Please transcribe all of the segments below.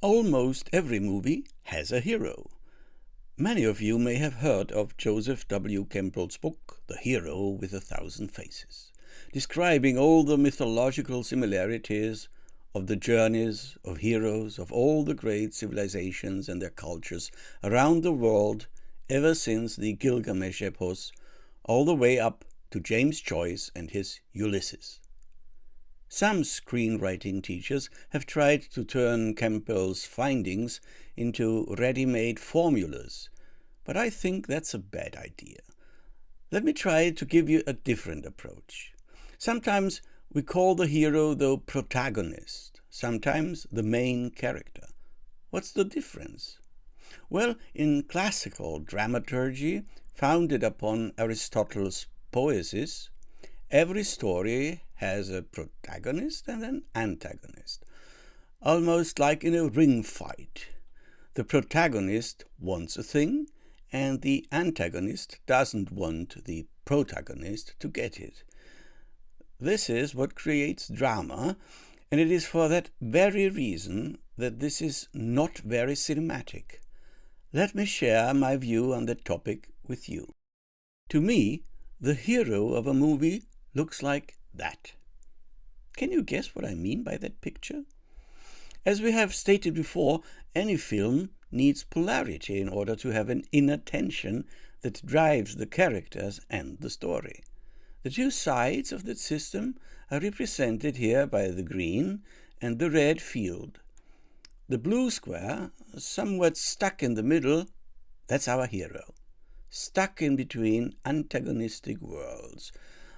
Almost every movie has a hero. Many of you may have heard of Joseph W. Campbell's book, The Hero with a Thousand Faces, describing all the mythological similarities of the journeys of heroes of all the great civilizations and their cultures around the world ever since the Gilgamesh epos, all the way up to James Joyce and his Ulysses. Some screenwriting teachers have tried to turn Campbell's findings into ready-made formulas, but I think that's a bad idea. Let me try to give you a different approach. Sometimes we call the hero the protagonist, sometimes the main character. What's the difference? Well, in classical dramaturgy, founded upon Aristotle's Poesis, every story has a protagonist and an antagonist, almost like in a ring fight. The protagonist wants a thing, and the antagonist doesn't want the protagonist to get it. This is what creates drama, and it is for that very reason that this is not very cinematic. Let me share my view on that topic with you. To me, the hero of a movie looks like that. Can you guess what I mean by that picture? As we have stated before, any film needs polarity in order to have an inner tension that drives the characters and the story. The two sides of that system are represented here by the green and the red field. The blue square, somewhat stuck in the middle, that's our hero, stuck in between antagonistic worlds.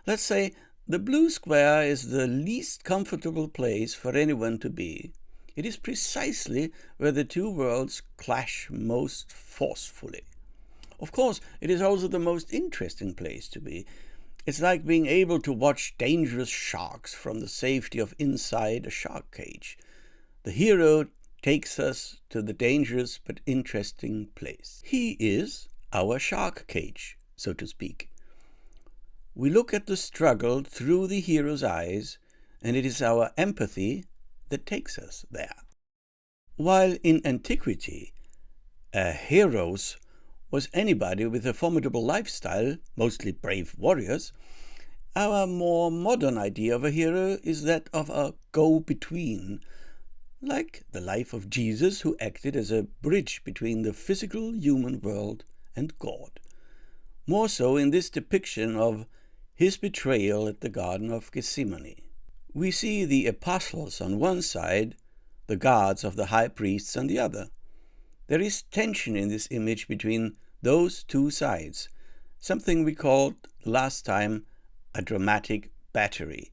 Let's say the blue square is the least comfortable place for anyone to be. It is precisely where the two worlds clash most forcefully. Of course, it is also the most interesting place to be. It's like being able to watch dangerous sharks from the safety of inside a shark cage. The hero takes us to the dangerous but interesting place. He is our shark cage, so to speak. We look at the struggle through the hero's eyes, and it is our empathy that takes us there. While in antiquity, a heros was anybody with a formidable lifestyle, mostly brave warriors, our more modern idea of a hero is that of a go-between, like the life of Jesus, who acted as a bridge between the physical human world and God. More so in this depiction of his betrayal at the Garden of Gethsemane. We see the apostles on one side, the guards of the high priests on the other. There is tension in this image between those two sides, something we called last time a dramatic battery.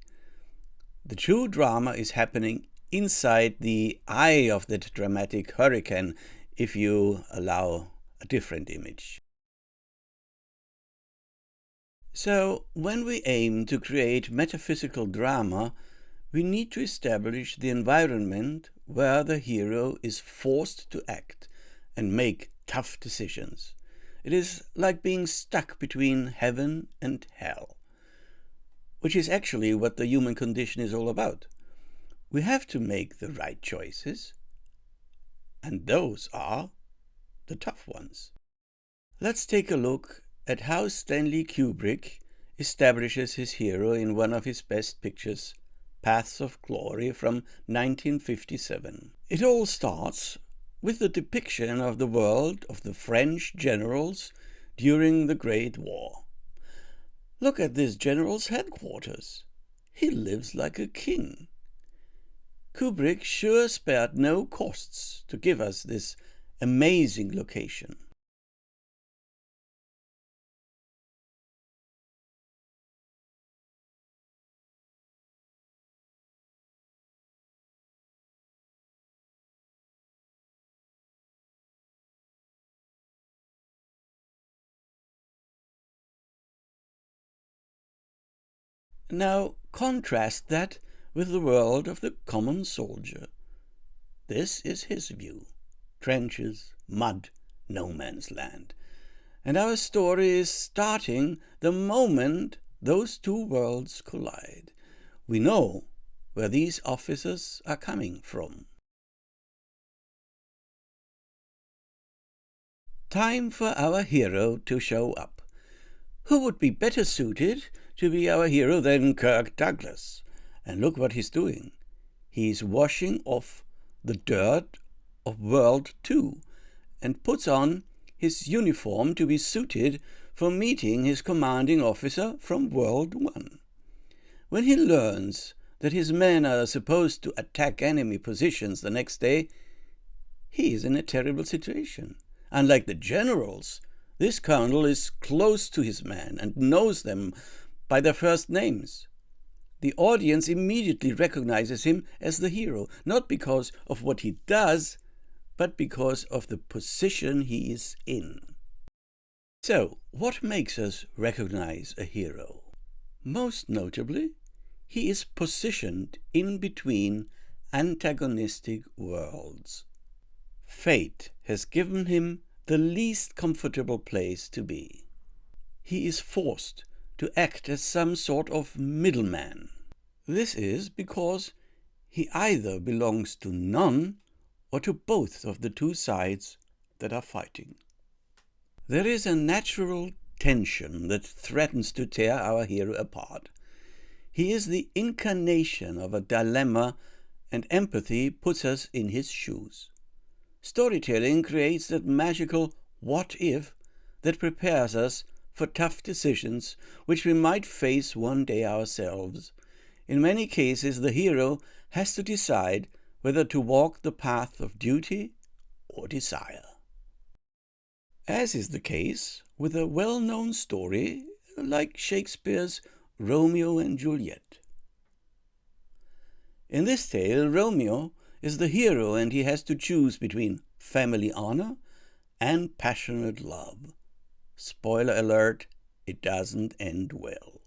The true drama is happening inside the eye of that dramatic hurricane, if you allow a different image. So, when we aim to create metaphysical drama, we need to establish the environment where the hero is forced to act and make tough decisions. It is like being stuck between heaven and hell, which is actually what the human condition is all about. We have to make the right choices, and those are the tough ones. Let's take a look at how Stanley Kubrick establishes his hero in one of his best pictures, Paths of Glory from 1957. It all starts with the depiction of the world of the French generals during the Great War. Look at this general's headquarters. He lives like a king. Kubrick sure spared no costs to give us this amazing location. Now contrast that with the world of the common soldier. This is his view. Trenches, mud, no man's land. And our story is starting the moment those two worlds collide. We know where these officers are coming from. Time for our hero to show up. Who would be better suited to be our hero than Kirk Douglas? And look what he's doing. He's washing off the dirt of World 2 and puts on his uniform to be suited for meeting his commanding officer from World 1. When he learns that his men are supposed to attack enemy positions the next day, he is in a terrible situation. Unlike the generals, this colonel is close to his men and knows them by their first names. The audience immediately recognizes him as the hero, not because of what he does, but because of the position he is in. So, what makes us recognize a hero? Most notably, he is positioned in between antagonistic worlds. Fate has given him the least comfortable place to be. He is forced to act as some sort of middleman. This is because he either belongs to none or to both of the two sides that are fighting. There is a natural tension that threatens to tear our hero apart. He is the incarnation of a dilemma, and empathy puts us in his shoes. Storytelling creates that magical what if that prepares us for tough decisions which we might face one day ourselves. In many cases, the hero has to decide whether to walk the path of duty or desire. As is the case with a well-known story like Shakespeare's Romeo and Juliet. In this tale, Romeo is the hero and he has to choose between family honor and passionate love. Spoiler alert, it doesn't end well.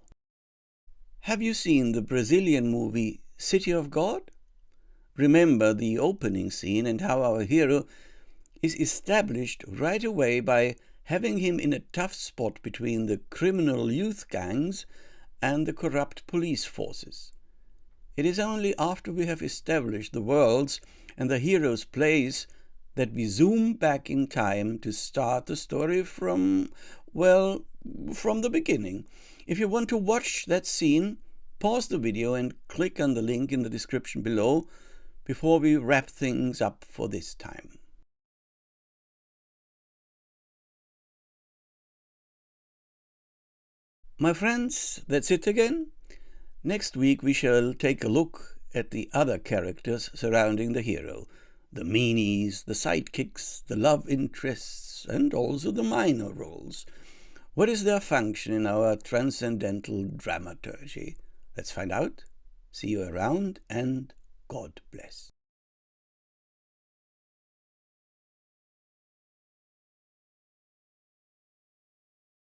Have you seen the Brazilian movie City of God? Remember the opening scene and how our hero is established right away by having him in a tough spot between the criminal youth gangs and the corrupt police forces. It is only after we have established the worlds and the hero's place that we zoom back in time to start the story from the beginning. If you want to watch that scene, pause the video and click on the link in the description below before we wrap things up for this time. My friends, that's it again. Next week we shall take a look at the other characters surrounding the hero, the meanies, the sidekicks, the love interests, and also the minor roles. What is their function in our transcendental dramaturgy? Let's find out. See you around, and God bless.